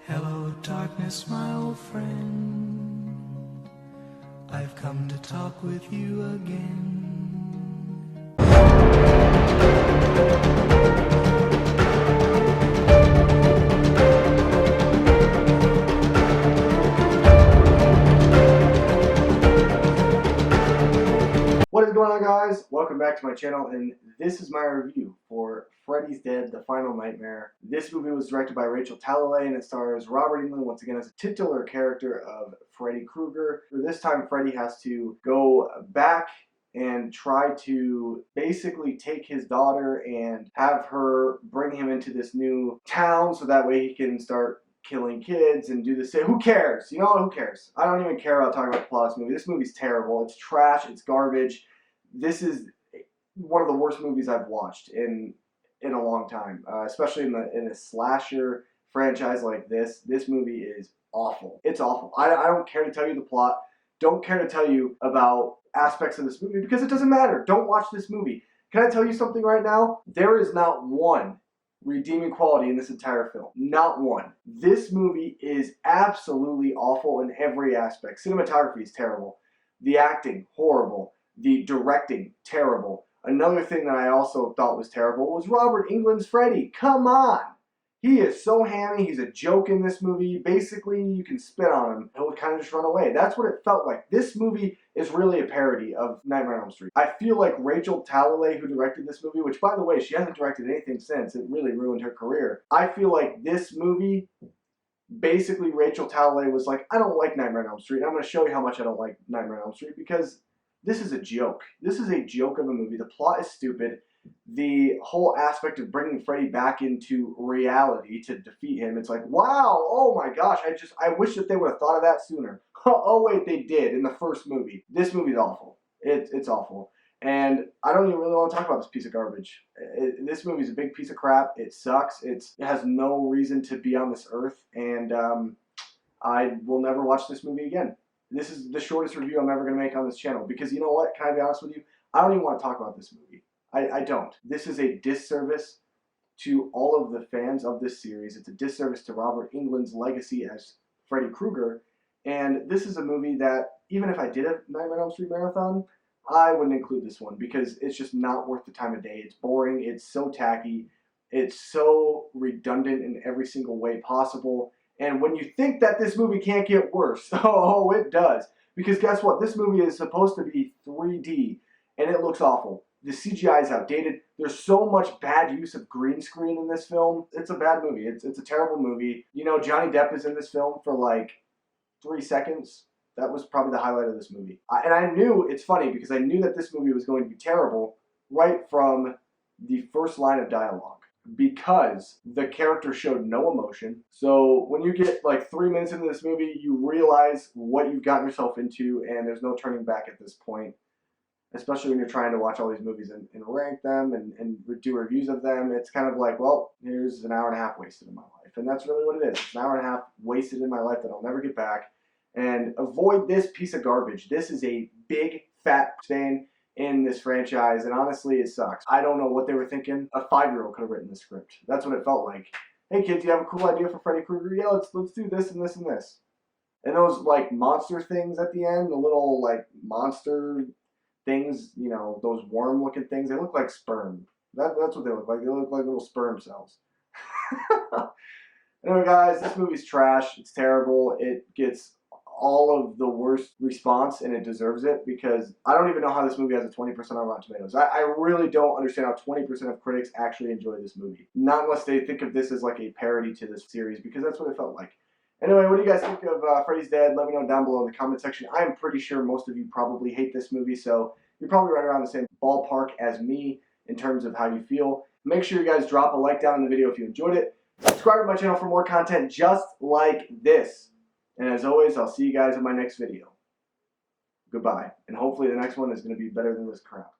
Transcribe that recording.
Hello, darkness, my old friend. I've come to talk with you again. What is going on, guys? Welcome back to my channel, and this is my review for Freddy's Dead: The Final Nightmare. This movie was directed by Rachel Talalay, and it stars Robert Englund once again as a titular character of Freddy Krueger. For this time, Freddy has to go back and try to basically take his daughter and have her bring him into this new town so that way he can start killing kids and do the same. Who cares? You know what? Who cares? I don't even care about talking about the plot of this movie. This movie's terrible. It's trash. It's garbage. This is one of the worst movies I've watched in a long time, especially in a slasher franchise like this. This movie is awful. It's awful. I don't care to tell you the plot. Don't care to tell you about aspects of this movie because it doesn't matter. Don't watch this movie. Can I tell you something right now? There is not one redeeming quality in this entire film. Not one. This movie is absolutely awful in every aspect. Cinematography is terrible. The acting, horrible. The directing, terrible. Another thing that I also thought was terrible was Robert Englund's Freddy. Come on! He is so hammy. He's a joke in this movie. Basically, you can spit on him. He'll kind of just run away. That's what it felt like. This movie is really a parody of Nightmare on Elm Street. I feel like Rachel Talalay, who directed this movie, which, by the way, she hasn't directed anything since. It really ruined her career. I feel like this movie, basically, Rachel Talalay was like, I don't like Nightmare on Elm Street. I'm going to show you how much I don't like Nightmare on Elm Street because this is a joke. This is a joke of a movie. The plot is stupid. The whole aspect of bringing Freddy back into reality to defeat him, it's like, wow, oh my gosh, I wish that they would have thought of that sooner. Oh wait, they did in the first movie. This movie's awful. It's awful. And I don't even really want to talk about this piece of garbage. This movie's a big piece of crap. It sucks. It has no reason to be on this earth. And I will never watch this movie again. This is the shortest review I'm ever going to make on this channel because you know what? Can I be honest with you? I don't even want to talk about this movie. I don't. This is a disservice to all of the fans of this series. It's a disservice to Robert Englund's legacy as Freddy Krueger. And this is a movie that, even if I did a Nightmare on Elm Street marathon, I wouldn't include this one because it's just not worth the time of day. It's boring. It's so tacky. It's so redundant in every single way possible. And when you think that this movie can't get worse, oh, it does. Because guess what? This movie is supposed to be 3D, and it looks awful. The CGI is outdated. There's so much bad use of green screen in this film. It's a bad movie. It's a terrible movie. You know, Johnny Depp is in this film for like 3 seconds. That was probably the highlight of this movie. And I knew, it's funny, because I knew that this movie was going to be terrible right from the first line of dialogue. Because the character showed no emotion. So when you get like 3 minutes into this movie, you realize what you've gotten yourself into, and there's no turning back at this point. Especially when you're trying to watch all these movies and rank them and do reviews of them. It's kind of like, well, here's an hour and a half wasted in my life. And that's really what it is. It's an hour and a half wasted in my life that I'll never get back. And avoid this piece of garbage. This is a big, fat stain in this franchise, and honestly, it sucks. I don't know what they were thinking. A 5-year-old could have written the script. That's what it felt like. Hey kids, you have a cool idea for Freddy Krueger? Yeah, let's do this and this and this. And those like monster things at the end, the little like monster things, you know, those worm-looking things, they look like sperm. That's what they look like. They look like little sperm cells. Anyway, guys, this movie's trash. It's terrible. It gets all of the worst response, and it deserves it because I don't even know how this movie has a 20% on Rotten Tomatoes. I really don't understand how 20% of critics actually enjoy this movie. Not unless they think of this as like a parody to this series, because that's what it felt like. Anyway, what do you guys think of Freddy's Dead? Let me know down below in the comment section. I am pretty sure most of you probably hate this movie, so you're probably right around the same ballpark as me in terms of how you feel. Make sure you guys drop a like down in the video if you enjoyed it. Subscribe to my channel for more content just like this. And as always, I'll see you guys in my next video. Goodbye. And hopefully the next one is going to be better than this crap.